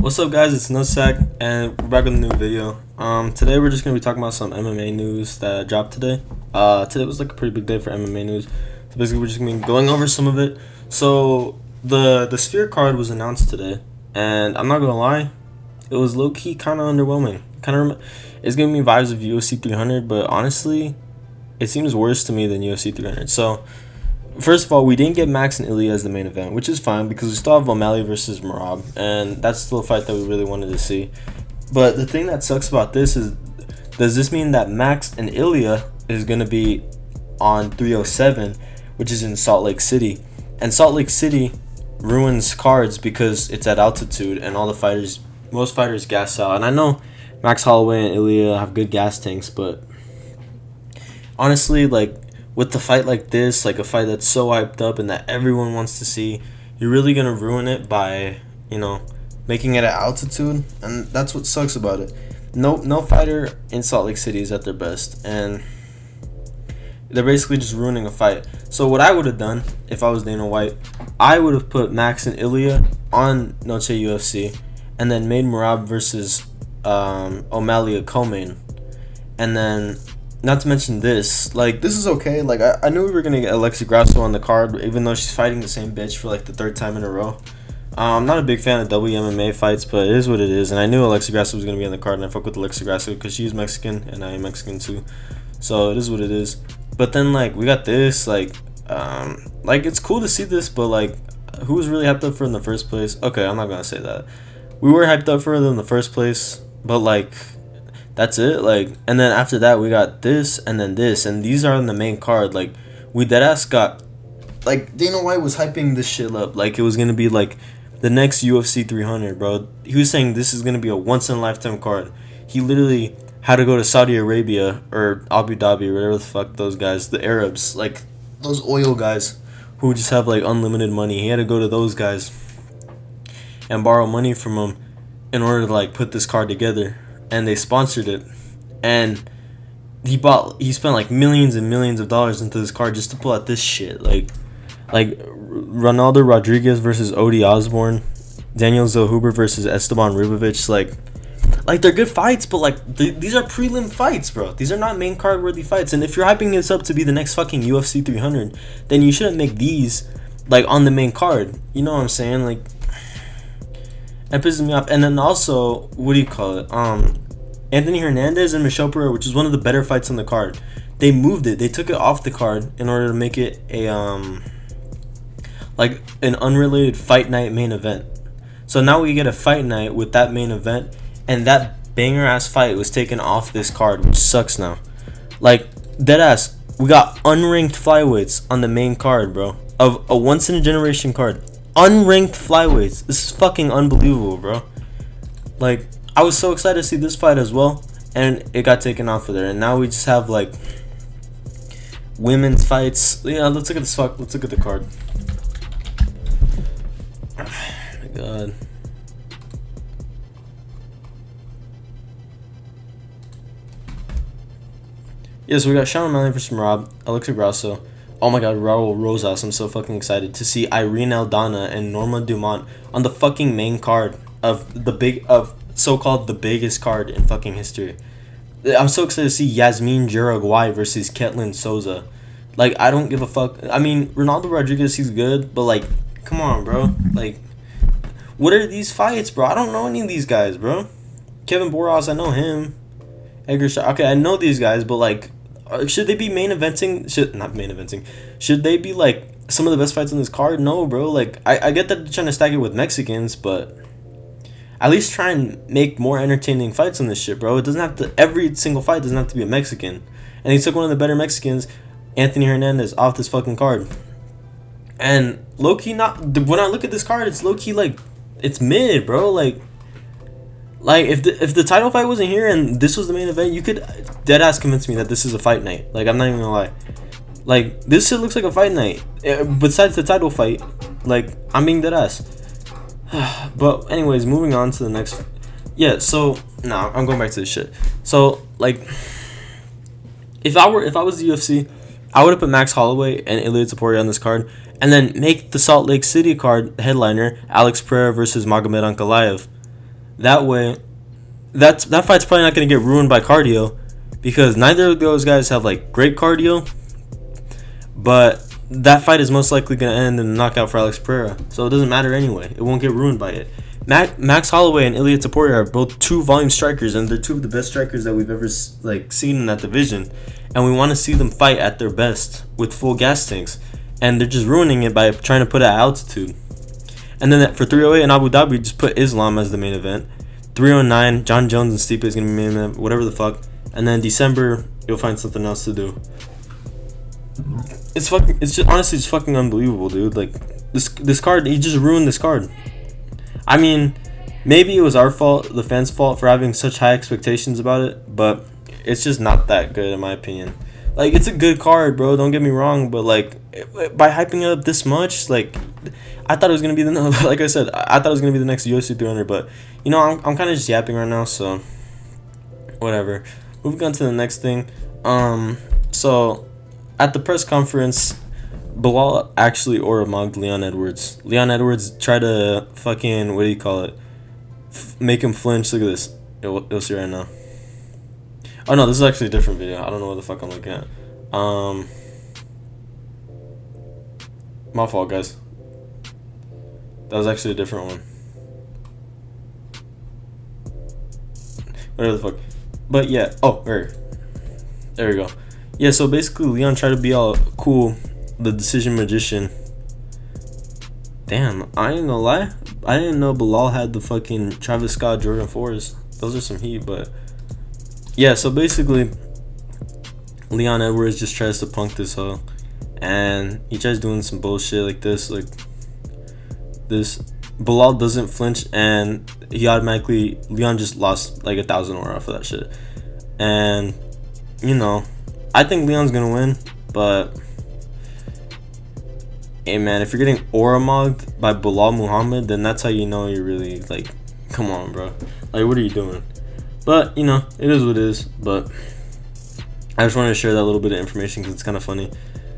What's up, guys? It's Nutsack, and we're back with a new video. Today we're just gonna be talking about some MMA news that dropped today. Today was like a pretty big day for MMA news. So basically, we're just gonna be going over some of it. So the Sphere card was announced today, and I'm not gonna lie, it was low key kind of underwhelming. It's giving me vibes of UFC 300, but honestly, it seems worse to me than UFC 300. So first of all, we didn't get Max and Ilya as the main event, which is fine because we still have O'Malley versus Merab, and that's still a fight that we really wanted to see. But the thing that sucks about this is, does this mean that Max and Ilya is going to be on 307, which is in Salt Lake City? And Salt Lake City ruins cards because it's at altitude, and most fighters gas out. And I know Max Holloway and Ilya have good gas tanks, but honestly, like, with the fight like this, like a fight that's so hyped up and that everyone wants to see, you're really gonna ruin it by, making it at altitude, and that's what sucks about it. No fighter in Salt Lake City is at their best, and they're basically just ruining a fight. So what I would have done if I was Dana White, I would have put Max and Ilya on Noche UFC, and then made Merab versus O'Malley a co-main, and then. Not to mention this is okay. Like, I knew we were gonna get Alexi Grasso on the card, even though she's fighting the same bitch for like the third time in a row. I'm not a big fan of WMMA fights, but it is what it is. And I knew Alexi Grasso was gonna be on the card, and I fuck with Alexi Grasso because she's Mexican and I am Mexican too. So it is what it is. But then we got this it's cool to see this, but who was really hyped up for it in the first place? Okay, I'm not gonna say that. We were hyped up for it in the first place, but that's it. And then after that we got this and then this, and these are on the main card. We deadass got, Dana White was hyping this shit up like it was gonna be the next UFC 300, bro. He was saying this is gonna be a once in a lifetime card. He literally had to go to Saudi Arabia or Abu Dhabi, whatever the fuck those guys, the Arabs, those oil guys who just have unlimited money. He had to go to those guys and borrow money from them in order to put this card together, and they sponsored it, and he spent millions and millions of dollars into this card just to pull out this shit, Ronaldo Rodriguez versus Odie Osborne, Daniel Zellhuber versus Esteban Ribovic. They're good fights, but these are prelim fights, bro. These are not main card worthy fights. And if you're hyping this up to be the next fucking UFC 300, then you shouldn't make these on the main card. You know what I'm saying? That pisses me off. And then also, what do you call it? Anthony Hernandez and Michelle Pereira, which is one of the better fights on the card. They moved it. They took it off the card in order to make it a an unrelated fight night main event. So now we get a fight night with that main event, and that banger ass fight was taken off this card, which sucks now. Dead ass. We got unranked flyweights on the main card, bro. Of a once in a generation card. Unranked flyweights. This is fucking unbelievable, bro. I was so excited to see this fight as well, and it got taken off of there. And now we just have women's fights. Yeah, let's look at this fuck. Let's look at the card. Oh my god. Yeah, so we got Sean O'Malley versus Merab, Alexa Grasso. Oh my god, Raul Rosas. I'm so fucking excited to see Irene Aldana and Norma Dumont on the fucking main card of so-called the biggest card in fucking history. I'm so excited to see Yasmin Jaraguay versus Ketlin Souza. I don't give a fuck. I mean, Ronaldo Rodriguez, he's good, but come on, bro. What are these fights, bro? I don't know any of these guys, bro. Kevin Boras, I know him. Edgar Shaw. Okay, I know these guys, but should they be main eventing? Should they be some of the best fights on this card? No, bro. I get that they're trying to stack it with Mexicans, but at least try and make more entertaining fights on this shit, bro. It doesn't have to. Every single fight doesn't have to be a Mexican. And he took one of the better Mexicans, Anthony Hernandez, off this fucking card. And low key, when I look at this card, it's low key it's mid, bro. If the title fight wasn't here and this was the main event, you could deadass convince me that this is a fight night. I'm not even gonna lie. This shit looks like a fight night. Besides the title fight, I'm being deadass. But anyways, moving on to the next. Yeah, so I'm going back to this shit. So if I was the UFC, I would have put Max Holloway and Ilya Topuria on this card, and then make the Salt Lake City card headliner Alex Pereira versus Magomed Ankalaev. That way, that fight's probably not going to get ruined by cardio, because neither of those guys have like great cardio. But that fight is most likely going to end in a knockout for Alex Pereira, so it doesn't matter anyway. It won't get ruined by it. Max Holloway and Ilia Topuria are both two volume strikers, and they're two of the best strikers that we've ever like seen in that division. And we want to see them fight at their best with full gas tanks, and they're just ruining it by trying to put it at altitude. And then for 308 in Abu Dhabi, just put Islam as the main event. 309, John Jones and Stipe is gonna be main event, whatever the fuck. And then December, you'll find something else to do. It's just honestly, it's fucking unbelievable, dude. Like this card, he just ruined this card. I mean, maybe it was our fault, the fans' fault, for having such high expectations about it, but it's just not that good in my opinion. Like, it's a good card, bro, don't get me wrong, but like, by hyping it up this much, like, I thought it was gonna be like I said, I thought it was gonna be the next UFC 300, but you know, I'm kind of just yapping right now, so whatever. Moving on to the next thing. So at the press conference, Bilal actually mugged Leon Edwards. Leon Edwards tried to fucking, what do you call it? Make him flinch. Look at this. You'll see right now. Oh no, this is actually a different video. I don't know what the fuck I'm looking at. My fault, guys. That was actually a different one. Whatever the fuck. But yeah. Oh, there we go. Yeah, so basically Leon tried to be all cool, the decision magician. Damn, I ain't gonna lie, I didn't know Bilal had the fucking Travis Scott Jordan 4s. Those are some heat, but yeah, so basically Leon Edwards just tries to punk this hoe, and he tries doing some bullshit like this. Bilal doesn't flinch, and he automatically, Leon just lost like 1,000 aura off of that shit. And you know, I think Leon's gonna win, but hey man, if you're getting aura mogged by Bilal Muhammad, then that's how you know you're really like, come on, bro. Like, what are you doing? But you know, it is what it is. But I just wanted to share that little bit of information because it's kind of funny.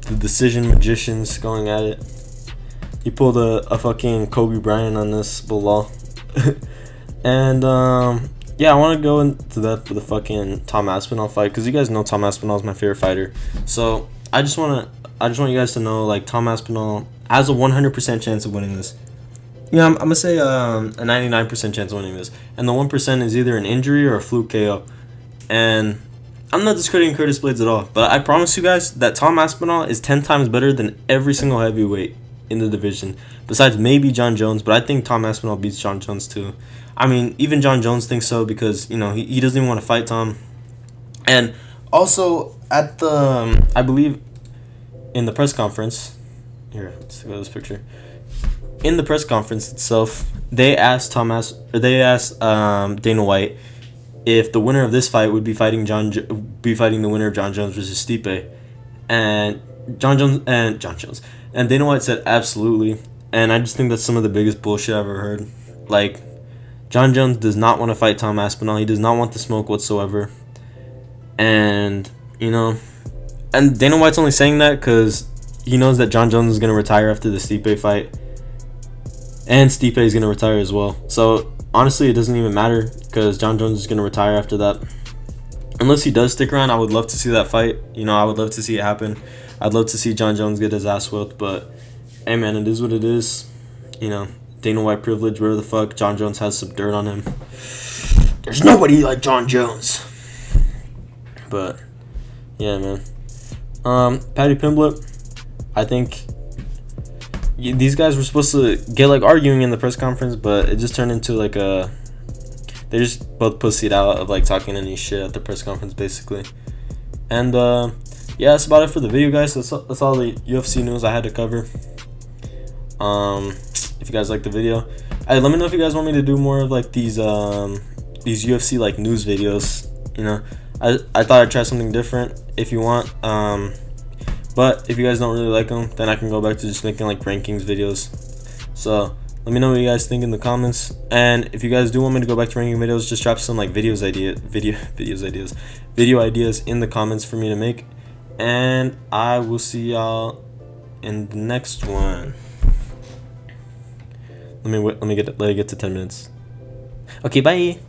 The decision magicians going at it. He pulled a fucking Kobe Bryant on this Bilal. And yeah, I want to go into that for the fucking Tom Aspinall fight, because you guys know Tom Aspinall is my favorite fighter. So I just want you guys to know, like, Tom Aspinall has a 100% chance of winning this. Yeah, I'm gonna say a 99% chance of winning this, and the 1% is either an injury or a fluke KO. And I'm not discrediting Curtis Blades at all, but I promise you guys that Tom Aspinall is 10 times better than every single heavyweight in the division, besides maybe John Jones. But I think Tom Aspinall beats John Jones too. I mean, even John Jones thinks so, because you know he doesn't even want to fight Tom. And also at the I believe in the press conference, here, let's go to this picture. In the press conference itself, they asked Dana White if the winner of this fight would be fighting the winner of John Jones versus Stipe, and and Dana White said absolutely. And I just think that's some of the biggest bullshit I've ever heard. Like, John Jones does not want to fight Tom Aspinall. He does not want the smoke whatsoever. And you know, and Dana White's only saying that because he knows that John Jones is gonna retire after the Stipe fight, and Stipe is gonna retire as well. So honestly, it doesn't even matter, because John Jones is gonna retire after that. Unless he does stick around, I would love to see that fight. You know, I would love to see it happen. I'd love to see John Jones get his ass whooped, but hey man, it is what it is. You know, Dana White privilege, whatever the fuck. John Jones has some dirt on him. There's nobody like John Jones. But yeah, man. Paddy Pimblett, I think these guys were supposed to get like arguing in the press conference, but it just turned into like they just both pussied out of like talking any shit at the press conference basically. And yeah, that's about it for the video, guys. That's all the UFC news I had to cover. If you guys like the video, let me know if you guys want me to do more of like these UFC like news videos. You know, I thought I'd try something different. If you want, but if you guys don't really like them, then I can go back to just making like rankings videos. So let me know what you guys think in the comments. And if you guys do want me to go back to ranking videos, just drop some like video ideas in the comments for me to make. And I will see y'all in the next one. Let it get to 10 minutes. Okay, bye.